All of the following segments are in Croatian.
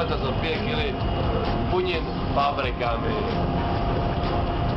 zubata za 5 kg punjen paprikami.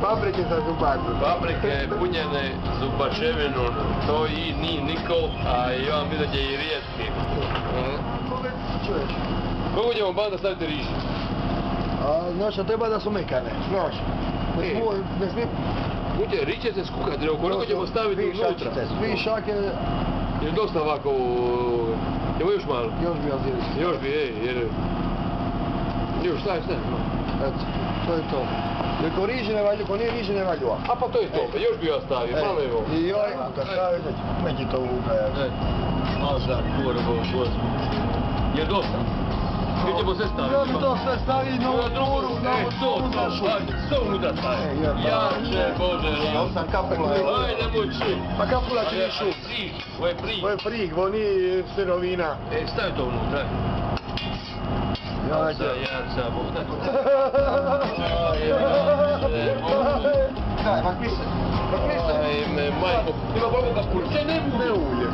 Paprike za zubatu. Paprike punjene zubačevinom, to i ni niko, a ja vam vidim da je i rijetki. Koliko ćemo banda staviti riže? Znaš, treba da su mekane, znaš. Ne smije... Uđe, riče se skukati, koliko ćemo staviti unutra? Svi šake... Je dosta ovako... Evo još malo? Još bi oziriti. Još bi, jer... Još, stavi. Eto, to je to. Jer ko riže ne valju, ko nije riže ne valju. A pa to je to, još bi ja stavio, malo evo. I joj, kad stavi, neće to ubrajati. Malo za kurvo, jer dosta. Mi ćemo sve staviti. Ja bi to sve stavi na ovu našu. Sve unutra stavi. Jače, Bože, Ja sam kapula. Ajde, moj čuj. Pa kapula će ni šut. Ovo je frig. Ovo je frig, ovo nije sirovina. Stavi to unutra. Jaca, Bože. Daj, mak mi se. Ajme, majko. Ima koliko kapula? Ne ulje.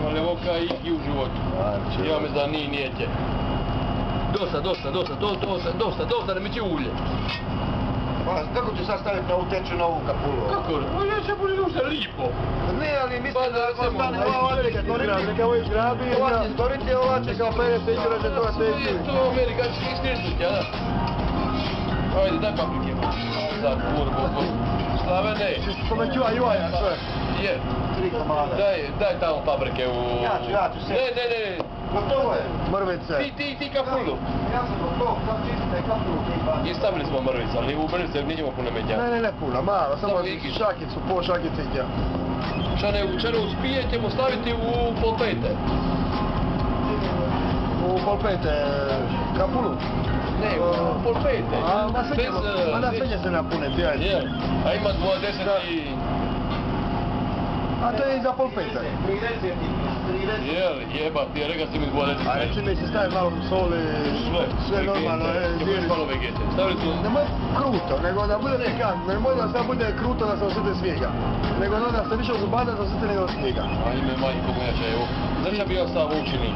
Ali ovo kao iki u životu. Ja me da nijete. Dosta, ne mi će ulje. Pa, kako ću sad staviti na ovu teču na ovu kapulu? Kako? Pa ja će bude duše lipo. Ne, ali mislim da ostane ovače kad moram, neka ovo izgrabi. Ovače, stvorite ovače kao pere se igra za toga teči. To je amerikanski iskrižnut, ja da? Ajde, daj paprike. Za kurbo. Slavene. To me čuva juaja sve. Je. 3 komada. Daj tamo paprike u... Ja ću se. Ne. Gotovo je. Mrvice. Ti kapulu. Ja sam gotovo, sad čistite kapulu tipa. I stavili smo mrvice, ali u mrvice nećemo puno menjati. Ne, puno, malo, samo šakicu, pol šakice i tja. Šta ne uspije, ćemo staviti u polpete. U polpete kapulu? Ne, u polpete. Na sve će se napuniti, ajde. Je, a ima 20 i... A to je i za polpete. Jebati, reka si mi 20. A reci mi se stavi malo soli, sve normalno. Još malo vegete. Stavili tu... Nemoj kruto, nego da bude nekak, nemoj da sad bude kruto da se osjeti snijega. Nego da se više zubada da se osjeti nego snijega. Ajme, majko moja čevo. Znači bi ja sam učini.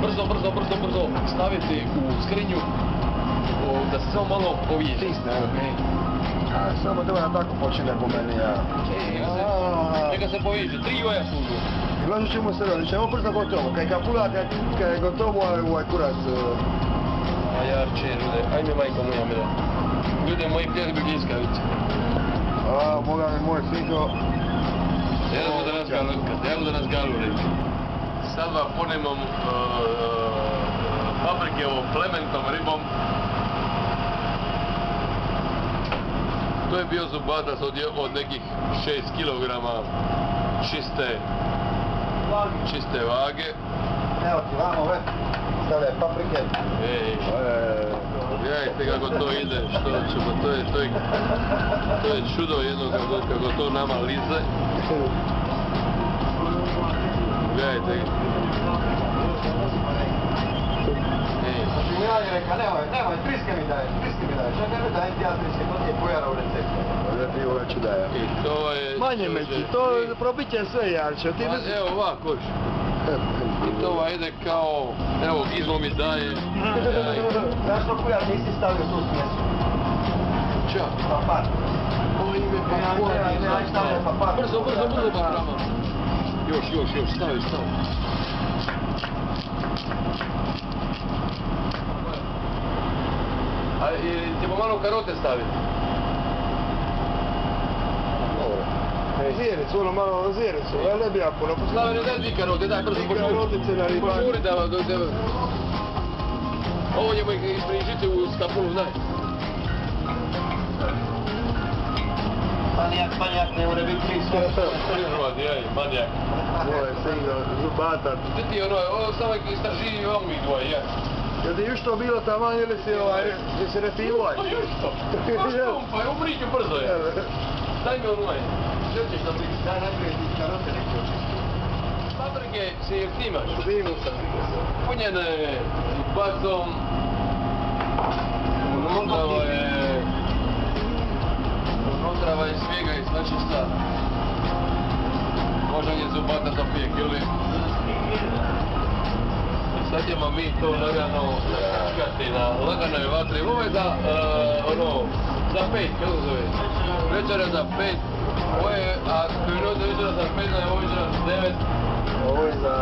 Brzo. Staviti u skrinju da se samo malo povije. Stisne, samo treba da tako počine po meni, ja. Neka se poviježe, 3 jaja služu. Gledaj ćemo se roditi, ovo brzo gotovo, kaj kapula, kaj je gotovo, ovaj kurac. A jarče, ljude, ajme majko moja mila. Ljude, moji pljeli bi bljeskavice. Moga mi moj sinko. Evo da nas galu reći. Sad vam ponemam paprike o plementom ribom. To je bio zubatac od nekih 6 kg čiste vage. Evo ti vamo ove, stavljaj paprike. Gledajte kako to ide, što ćemo, to je čudo jedno kako to nama lize. Gledajte. Ja je reka, nemoj, triske mi daj, šta ne daj ti ja triske, to ti je pojara u receptu. Da ti ovo ću daje. Manje međi, to probit će sve Jarče. Evo ovako, koš. I to ide kao, evo Gizmo mi daje. Znaš što kujar nisi stavio tu smjesu? Ča? Papar. Ovo ime papar. Brzo, paprama. Još, stavi. A ćemo malo karote staviti? Zjericu, ono malo zjericu, ne bi ja puno. Slaven, daj ti karote, daj brzo požuri da... Ovo ćemo isprižiti u skapulu, daj. Manijak, ne mora biti krisko. Manijak. Ovo je singo, zubatac. Ti ovo samo istraži ovih dvoje, ja. Jel ti jušto bilo tamo ili si refilovaj? Pa jušto? Pa štumpa, umriću brzo je. Daj mi onaj. Sjećeš da bi... Daj najprije ti karote neki očisti. Paprike si jer ti imaš? Zimu sam. Punjene zubacom. Unutrava je svega i svačista. vađanje zubata za pijek, ili? Sad ćemo mi to lagano čekati na laganoj vatri. Ovo je za, za 5, kako se zove? Večera za 5. Ovo je, a minuta večera za 15, ovo je večera za 9. Ovo je za...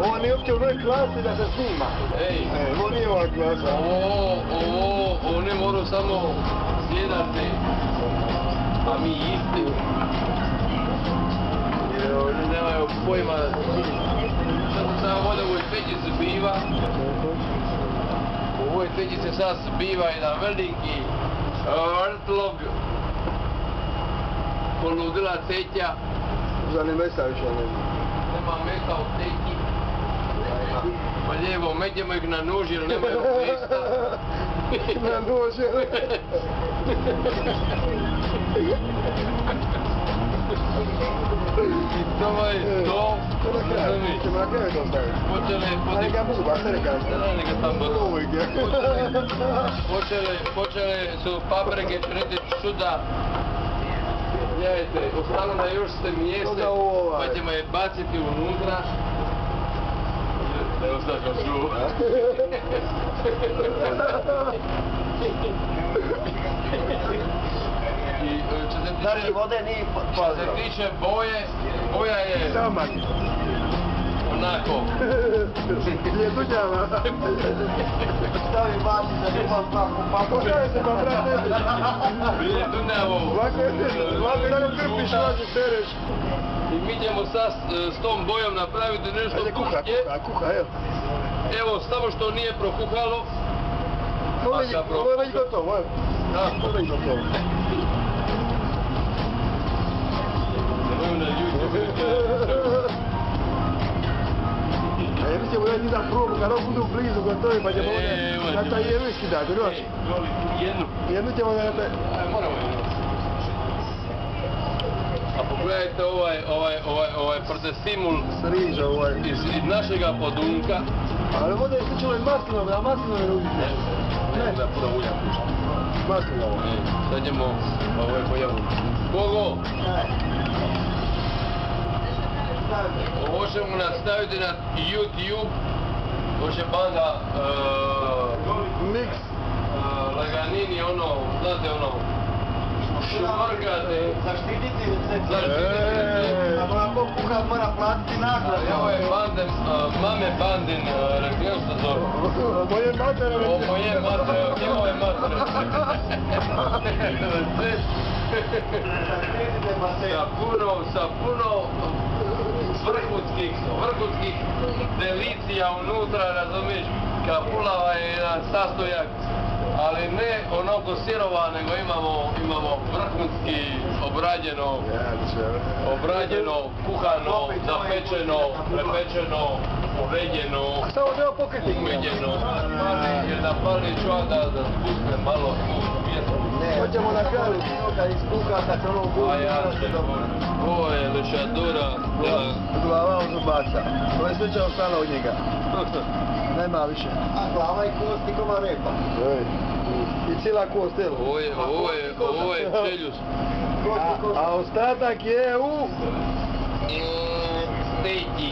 Ovo nije uopće u ovoj klasi da se snima. Ej, Ovo nije ova klasa. Ovo ne moram samo sjedati, a mi isti. Jer oni nemaju pojma. Sad sam samo voda u ovoj pećici biva. U ovoj pećici sad biva jedan veliki vrtlog. Poludila teća. Za ni mesa više nema. Nema mesa u teći. Pa lijevo, međemo ih na nož jer nemaju mesta. Na nož jer... I to je to. Ćemo na kraju to staviti. Neka buba, se rekam. Neka tam budu. Počele su paprike čriti čuda. Gledajte, ostalo da još se mjese, pa ćemo je baciti unutra. Da je ostaćemo čuo. Znači, vode nije što se tiče boje, boja je... Samak. Onako. Ljetućava. Stavi baci za ljubav smaku, pa pokaže se, pa brat ne biš. Ljetunjavo. Ovako tako krpiš, ovako pereš. I mi ćemo sad s tom bojom napraviti nešto kušnje. Kuha, evo. Evo, samo što nije prokuhalo. Ovo je već gotovo, evo. Ovo je već gotovo. Nemoj na YouTube. Mi ćemo jedni da probu, kad ovo budu blizu gotovi, pa ćemo ovdje na taj jednu iskidati, vidiš? Jednu. Jednu ćemo da te... Moramo jednu. A pogledajte ovaj protestimul iz našega podunka. Ali ovdje je sličilo i maslinove, a maslinove ne uzite. Ne, da puno ulja. Maslinovo. Sad ćemo ovo je pojavu. Kogo? Ovo ćemo nastaviti na YouTube. Ovo će banda Mix. Laganini, ono, znate ono, šumarkate. Zaštititi recept. A mora kuhat, mora platiti naklad. Ovo je bandem, mame bandin, rekao što zove. Moje matere. Moje matere, njegove matere. Sa puno vrhunskih delicija unutra, razumiješ, kapulava je jedan sastojak, ali ne onako sirova, nego imamo vrhunski obrađeno, kuhano, zapečeno, prepečeno, uređeno, umeđeno. Jer da pali čovjek da spusne malo mjesto. Hoćemo na kraju, kad iskuka, kad se ono Ovo je lešadura. Glava od zubaca. To je sve će ostalo od njega. Nema više. A glava i kost i koma repa. I cijela kost, evo. Ovo je čeljus. A ostatak je u... Stejki.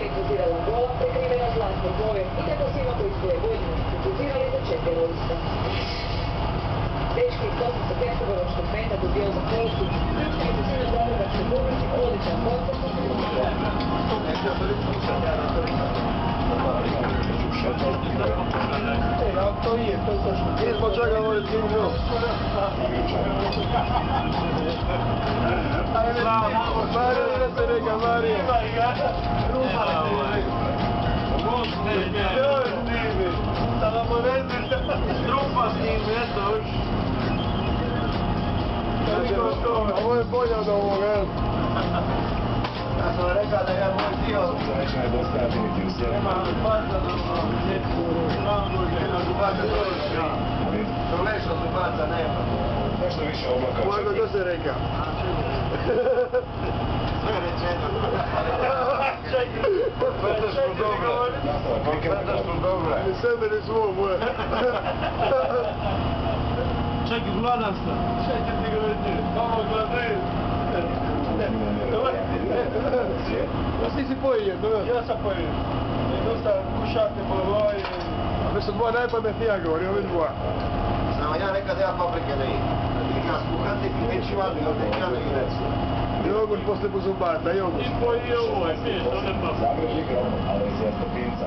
Rekruzirala gola, prekrivena zlatnom bojem i tako svima koji su je vojni rekruzirali za 4 lista. Dečki iz 8. hercegovačkog meta dobijao za kostu, srpski medicina Zagrebačke Republike, odličan kontakt. To je točno. Nismo čega ovo je snimio. Marija, ide se neka, Marija. Sada povedi strupa snimi, eto još. Ovo je bolje od ovoga, jel? Ja sam rekao da je moj dio. Neće nedostajati niti u sjeni. Nema zubaca, na zubaca to je svi. To nešto zubaca nema. Nešto više oblaka. Koliko to se reka? Sve rečeno. Čekaj, dobro. Ni sebe ni svoj moje. Čekaj, vladan sam. Čekaj ti ga reći. Ovo gledaj. porcije. Ja si pojio jedno, ja sam pojio. Dosta kušatne bolove. A mi su dva najpametnija govori, ovi dva. Samo ja nekad ja paprike ne idem. Ja skuhati i neću imati ja ne idem. Jogurt posle buzubata, jogurt. Zagrži grom, ali s jastopinca.